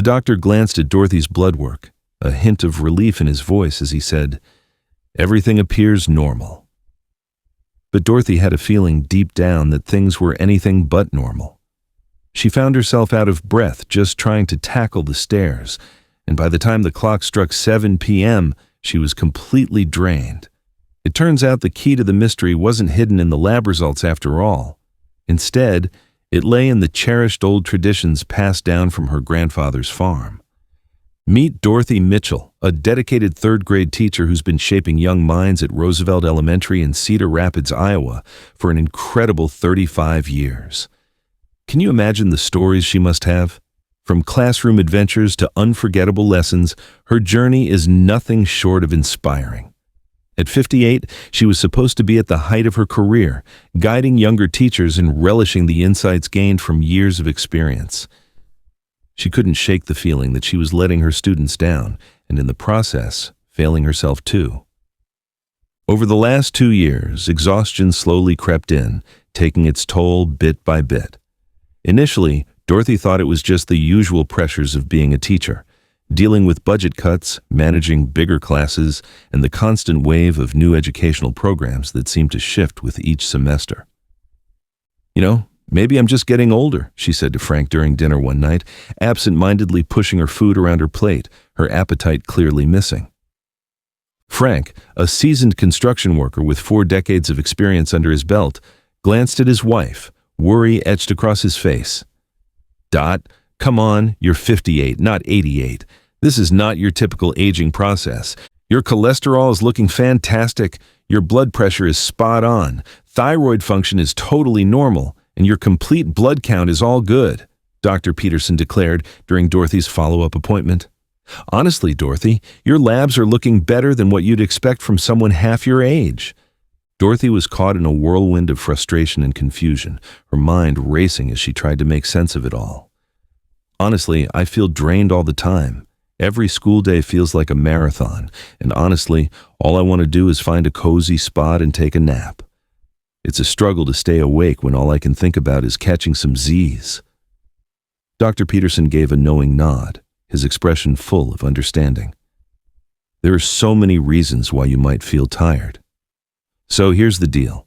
The doctor glanced at Dorothy's blood work, a hint of relief in his voice as he said, "Everything appears normal." But Dorothy had a feeling deep down that things were anything but normal. She found herself out of breath just trying to tackle the stairs, and by the time the clock struck 7 p.m., she was completely drained. It turns out the key to the mystery wasn't hidden in the lab results after all. Instead, it lay in the cherished old traditions passed down from her grandfather's farm. Meet Dorothy Mitchell, a dedicated third-grade teacher who's been shaping young minds at Roosevelt Elementary in Cedar Rapids, Iowa, for an incredible 35 years. Can you imagine the stories she must have? From classroom adventures to unforgettable lessons, her journey is nothing short of inspiring. At 58, she was supposed to be at the height of her career, guiding younger teachers and relishing the insights gained from years of experience. She couldn't shake the feeling that she was letting her students down, and in the process, failing herself too. Over the last 2 years, exhaustion slowly crept in, taking its toll bit by bit. Initially, Dorothy thought it was just the usual pressures of being a teacher, dealing with budget cuts, managing bigger classes, and the constant wave of new educational programs that seemed to shift with each semester. Maybe I'm just getting older, she said to Frank during dinner one night, absent-mindedly pushing her food around her plate, her appetite clearly missing. Frank, a seasoned construction worker with 4 decades of experience under his belt, glanced at his wife, worry etched across his face. "Dot, come on, you're 58, not 88. This is not your typical aging process. Your cholesterol is looking fantastic, your blood pressure is spot on, thyroid function is totally normal, and your complete blood count is all good," Dr. Peterson declared during Dorothy's follow-up appointment. "Honestly, Dorothy, your labs are looking better than what you'd expect from someone half your age." Dorothy was caught in a whirlwind of frustration and confusion, her mind racing as she tried to make sense of it all. "Honestly, I feel drained all the time. Every school day feels like a marathon, and honestly, all I want to do is find a cozy spot and take a nap. It's a struggle to stay awake when all I can think about is catching some Z's." Dr. Peterson gave a knowing nod, his expression full of understanding. "There are so many reasons why you might feel tired. So here's the deal.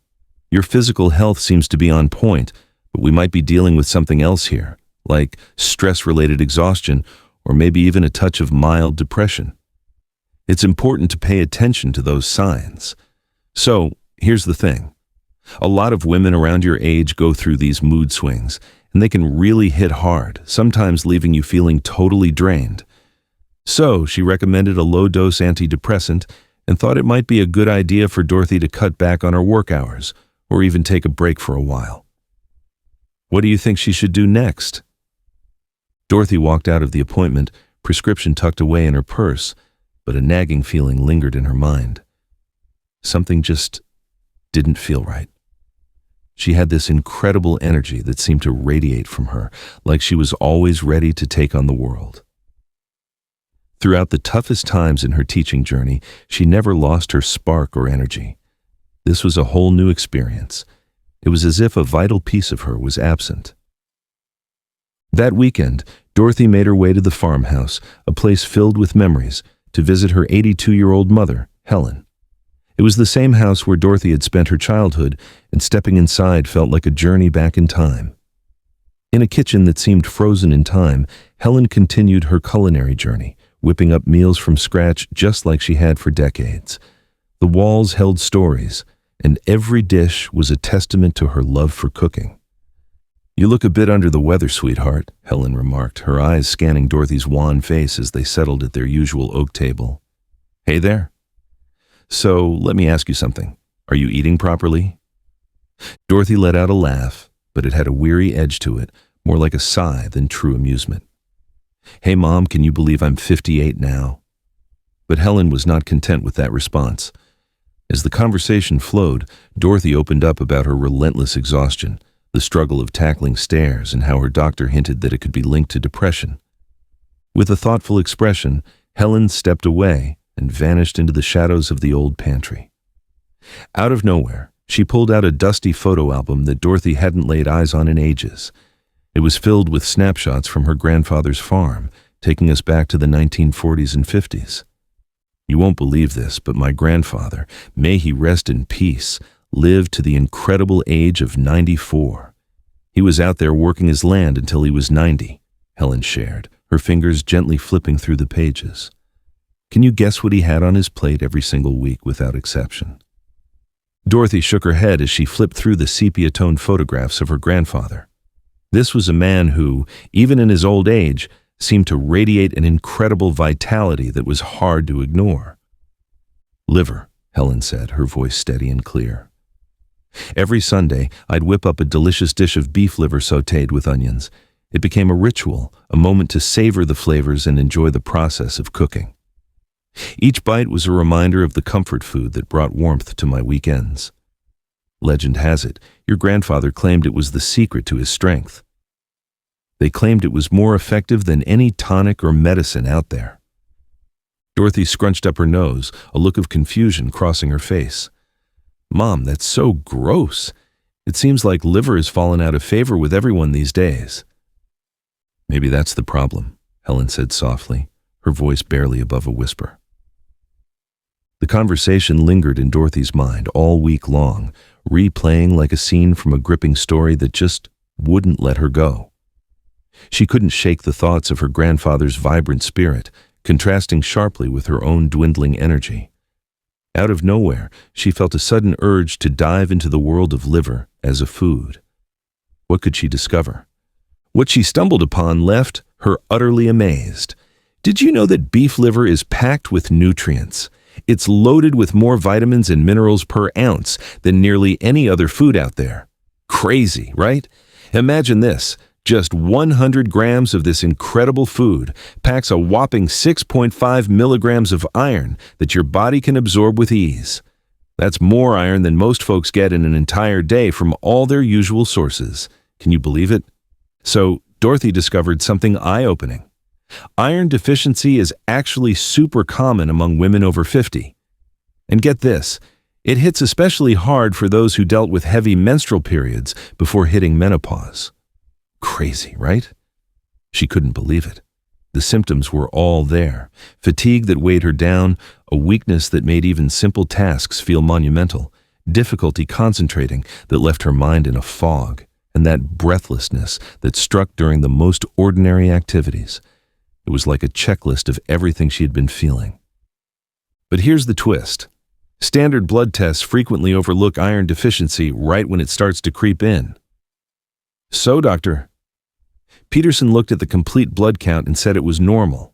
Your physical health seems to be on point, but we might be dealing with something else here, like stress-related exhaustion or maybe even a touch of mild depression. It's important to pay attention to those signs. So here's the thing. A lot of women around your age go through these mood swings, and they can really hit hard, sometimes leaving you feeling totally drained. So she recommended a low-dose antidepressant and thought it might be a good idea for Dorothy to cut back on her work hours, or even take a break for a while. What do you think she should do next?" Dorothy walked out of the appointment, prescription tucked away in her purse, but a nagging feeling lingered in her mind. Something just didn't feel right. She had this incredible energy that seemed to radiate from her, like she was always ready to take on the world. Throughout the toughest times in her teaching journey, she never lost her spark or energy. This was a whole new experience. It was as if a vital piece of her was absent. That weekend, Dorothy made her way to the farmhouse, a place filled with memories, to visit her 82-year-old mother, Helen. It was the same house where Dorothy had spent her childhood, and stepping inside felt like a journey back in time. In a kitchen that seemed frozen in time, Helen continued her culinary journey, whipping up meals from scratch just like she had for decades. The walls held stories, and every dish was a testament to her love for cooking. "You look a bit under the weather, sweetheart," Helen remarked, her eyes scanning Dorothy's wan face as they settled at their usual oak table. "Hey there. So, let me ask you something. Are you eating properly?" Dorothy let out a laugh, but it had a weary edge to it, more like a sigh than true amusement. "Hey, Mom, can you believe I'm 58 now?" But Helen was not content with that response. As the conversation flowed, Dorothy opened up about her relentless exhaustion, the struggle of tackling stairs, and how her doctor hinted that it could be linked to depression. With a thoughtful expression, Helen stepped away and vanished into the shadows of the old pantry. Out of nowhere, she pulled out a dusty photo album that Dorothy hadn't laid eyes on in ages. It was filled with snapshots from her grandfather's farm, taking us back to the 1940s and 50s. You won't believe this, but my grandfather, may he rest in peace, lived to the incredible age of 94. He was out there working his land until he was 90, Helen shared, her fingers gently flipping through the pages. Can you guess what he had on his plate every single week without exception? Dorothy shook her head as she flipped through the sepia-toned photographs of her grandfather. This was a man who, even in his old age, seemed to radiate an incredible vitality that was hard to ignore. Liver, Helen said, her voice steady and clear. Every Sunday, I'd whip up a delicious dish of beef liver sautéed with onions. It became a ritual, a moment to savor the flavors and enjoy the process of cooking. Each bite was a reminder of the comfort food that brought warmth to my weekends. Legend has it, your grandfather claimed it was the secret to his strength. They claimed it was more effective than any tonic or medicine out there. Dorothy scrunched up her nose, a look of confusion crossing her face. Mom, that's so gross. It seems like liver has fallen out of favor with everyone these days. Maybe that's the problem, Helen said softly, her voice barely above a whisper. The conversation lingered in Dorothy's mind all week long, replaying like a scene from a gripping story that just wouldn't let her go. She couldn't shake the thoughts of her grandfather's vibrant spirit, contrasting sharply with her own dwindling energy. Out of nowhere, she felt a sudden urge to dive into the world of liver as a food. What could she discover? What she stumbled upon left her utterly amazed. Did you know that beef liver is packed with nutrients? It's loaded with more vitamins and minerals per ounce than nearly any other food out there. Crazy, right? Imagine this. Just 100 grams of this incredible food packs a whopping 6.5 milligrams of iron that your body can absorb with ease. That's more iron than most folks get in an entire day from all their usual sources. Can you believe it? So, Dorothy discovered something eye-opening. Iron deficiency is actually super common among women over 50. And get this, it hits especially hard for those who dealt with heavy menstrual periods before hitting menopause. Crazy, right? She couldn't believe it. The symptoms were all there. Fatigue that weighed her down, a weakness that made even simple tasks feel monumental, difficulty concentrating that left her mind in a fog, and that breathlessness that struck during the most ordinary activities. It was like a checklist of everything she had been feeling. But here's the twist. Standard blood tests frequently overlook iron deficiency right when it starts to creep in. So, doctor, Peterson looked at the complete blood count and said it was normal.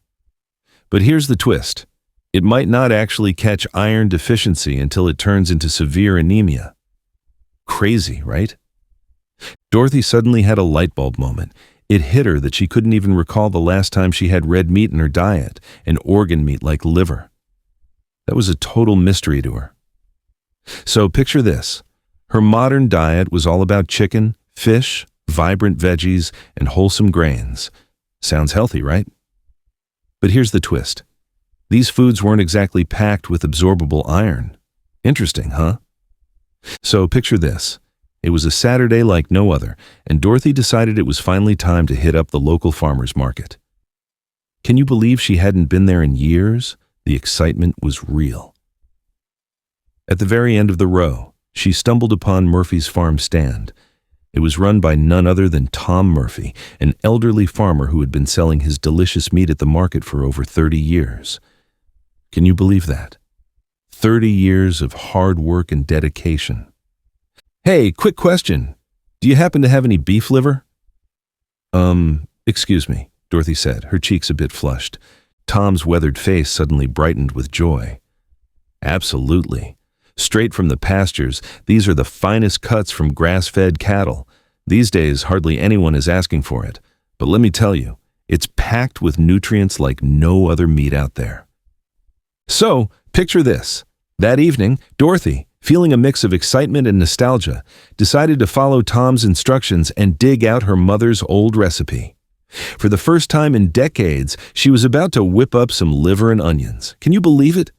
But here's the twist. It might not actually catch iron deficiency until it turns into severe anemia. Crazy, right? Dorothy suddenly had a light bulb moment. It hit her that she couldn't even recall the last time she had red meat in her diet, an organ meat like liver. That was a total mystery to her. So picture this. Her modern diet was all about chicken, fish, vibrant veggies, and wholesome grains. Sounds healthy, right? But here's the twist. These foods weren't exactly packed with absorbable iron. Interesting, huh? So picture this. It was a Saturday like no other, and Dorothy decided it was finally time to hit up the local farmer's market. Can you believe she hadn't been there in years? The excitement was real. At the very end of the row, she stumbled upon Murphy's farm stand. It was run by none other than Tom Murphy, an elderly farmer who had been selling his delicious meat at the market for over 30 years. Can you believe that? 30 years of hard work and dedication. Hey, quick question. Do you happen to have any beef liver? Excuse me, Dorothy said, her cheeks a bit flushed. Tom's weathered face suddenly brightened with joy. Absolutely. Straight from the pastures, these are the finest cuts from grass-fed cattle. These days, hardly anyone is asking for it. But let me tell you, it's packed with nutrients like no other meat out there. So, picture this. That evening, Dorothy, feeling a mix of excitement and nostalgia, decided to follow Tom's instructions and dig out her mother's old recipe. For the first time in decades, she was about to whip up some liver and onions. Can you believe it?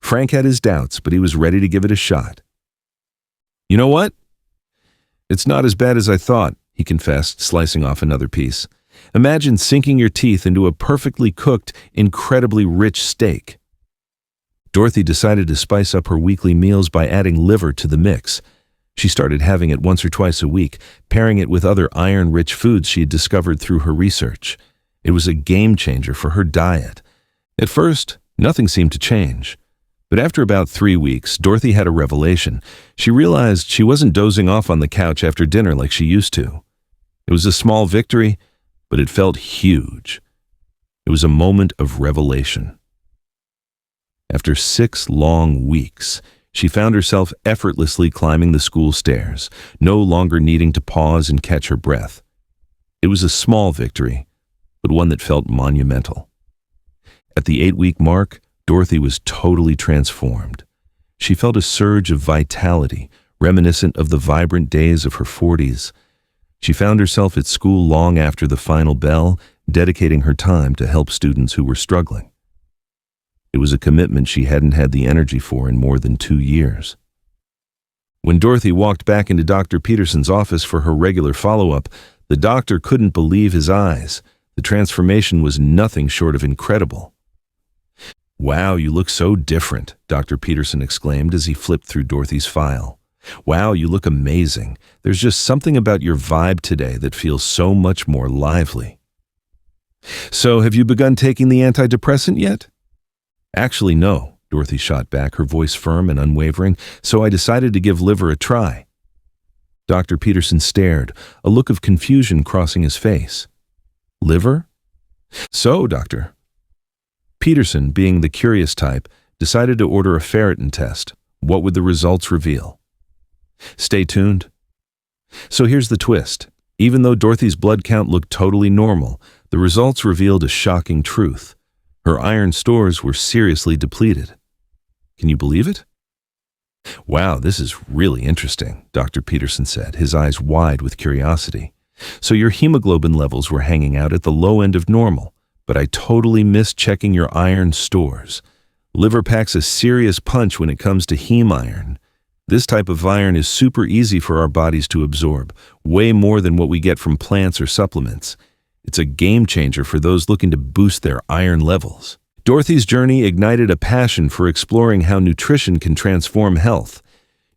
Frank had his doubts, but he was ready to give it a shot. You know what? It's not as bad as I thought, he confessed, slicing off another piece. Imagine sinking your teeth into a perfectly cooked, incredibly rich steak. Dorothy decided to spice up her weekly meals by adding liver to the mix. She started having it once or twice a week, pairing it with other iron-rich foods she had discovered through her research. It was a game changer for her diet. At first, nothing seemed to change. But after about 3 weeks, Dorothy had a revelation. She realized she wasn't dozing off on the couch after dinner like she used to. It was a small victory, but it felt huge. It was a moment of revelation. After 6 long weeks, she found herself effortlessly climbing the school stairs, no longer needing to pause and catch her breath. It was a small victory, but one that felt monumental. At the 8-week mark, Dorothy was totally transformed. She felt a surge of vitality, reminiscent of the vibrant days of her 40s. She found herself at school long after the final bell, dedicating her time to help students who were struggling. It was a commitment she hadn't had the energy for in more than 2 years. When Dorothy walked back into Dr. Peterson's office for her regular follow-up, the doctor couldn't believe his eyes. The transformation was nothing short of incredible. "Wow, you look so different," Dr. Peterson exclaimed as he flipped through Dorothy's file. "Wow, you look amazing. There's just something about your vibe today that feels so much more lively." "So, have you begun taking the antidepressant yet?" "Actually, no," Dorothy shot back, her voice firm and unwavering, "so I decided to give liver a try." Dr. Peterson stared, a look of confusion crossing his face. "Liver? So, doctor?" Peterson, being the curious type, decided to order a ferritin test. What would the results reveal? Stay tuned. So here's the twist. Even though Dorothy's blood count looked totally normal, the results revealed a shocking truth. Her iron stores were seriously depleted. Can you believe it? "Wow, this is really interesting," Dr. Peterson said, his eyes wide with curiosity. "So your hemoglobin levels were hanging out at the low end of normal, but I totally missed checking your iron stores. Liver packs a serious punch when it comes to heme iron. This type of iron is super easy for our bodies to absorb, way more than what we get from plants or supplements. It's a game changer for those looking to boost their iron levels." Dorothy's journey ignited a passion for exploring how nutrition can transform health.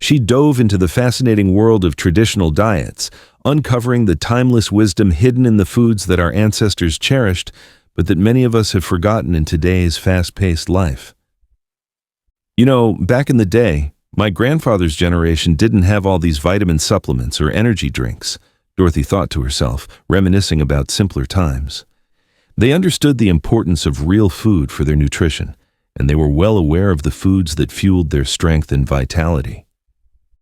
She dove into the fascinating world of traditional diets, uncovering the timeless wisdom hidden in the foods that our ancestors cherished, but that many of us have forgotten in today's fast-paced life. "You know, back in the day, my grandfather's generation didn't have all these vitamin supplements or energy drinks," Dorothy thought to herself, reminiscing about simpler times. They understood the importance of real food for their nutrition, and they were well aware of the foods that fueled their strength and vitality.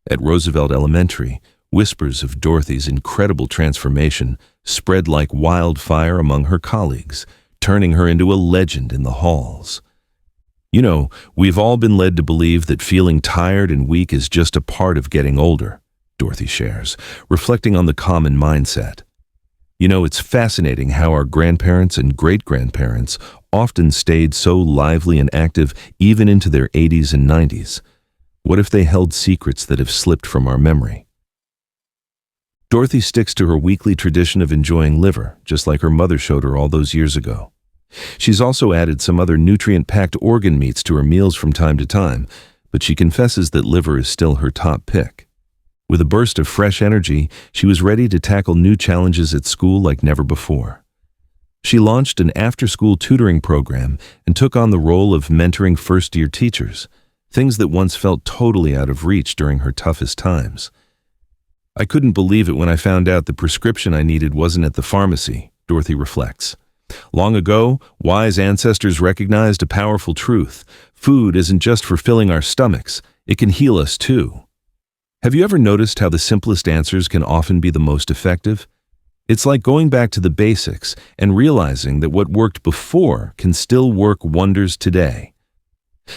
At Roosevelt Elementary, whispers of Dorothy's incredible transformation spread like wildfire among her colleagues, turning her into a legend in the halls. "You know, we've all been led to believe that feeling tired and weak is just a part of getting older," Dorothy shares, reflecting on the common mindset. "You know, it's fascinating how our grandparents and great-grandparents often stayed so lively and active even into their 80s and 90s. What if they held secrets that have slipped from our memory?" Dorothy sticks to her weekly tradition of enjoying liver, just like her mother showed her all those years ago. She's also added some other nutrient-packed organ meats to her meals from time to time, but she confesses that liver is still her top pick. With a burst of fresh energy, she was ready to tackle new challenges at school like never before. She launched an after-school tutoring program and took on the role of mentoring first-year teachers, things that once felt totally out of reach during her toughest times. "I couldn't believe it when I found out the prescription I needed wasn't at the pharmacy," Dorothy reflects. "Long ago, wise ancestors recognized a powerful truth. Food isn't just for filling our stomachs, it can heal us too." Have you ever noticed how the simplest answers can often be the most effective? It's like going back to the basics and realizing that what worked before can still work wonders today.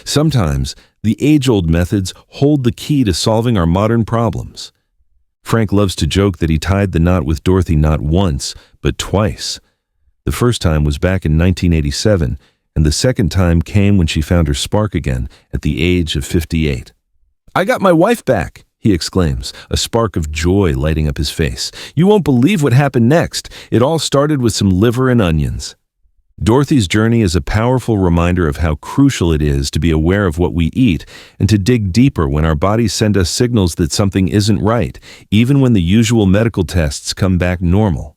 Sometimes, the age-old methods hold the key to solving our modern problems. Frank loves to joke that he tied the knot with Dorothy not once, but twice. The first time was back in 1987, and the second time came when she found her spark again at the age of 58. "I got my wife back," he exclaims, a spark of joy lighting up his face. "You won't believe what happened next. It all started with some liver and onions." Dorothy's journey is a powerful reminder of how crucial it is to be aware of what we eat and to dig deeper when our bodies send us signals that something isn't right, even when the usual medical tests come back normal.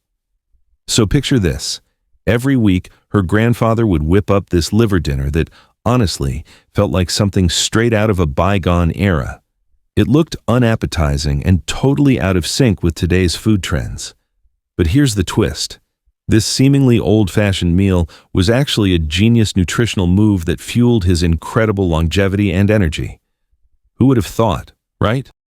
So picture this. Every week, her grandfather would whip up this liver dinner that, honestly, felt like something straight out of a bygone era. It looked unappetizing and totally out of sync with today's food trends. But here's the twist. This seemingly old-fashioned meal was actually a genius nutritional move that fueled his incredible longevity and energy. Who would have thought, right?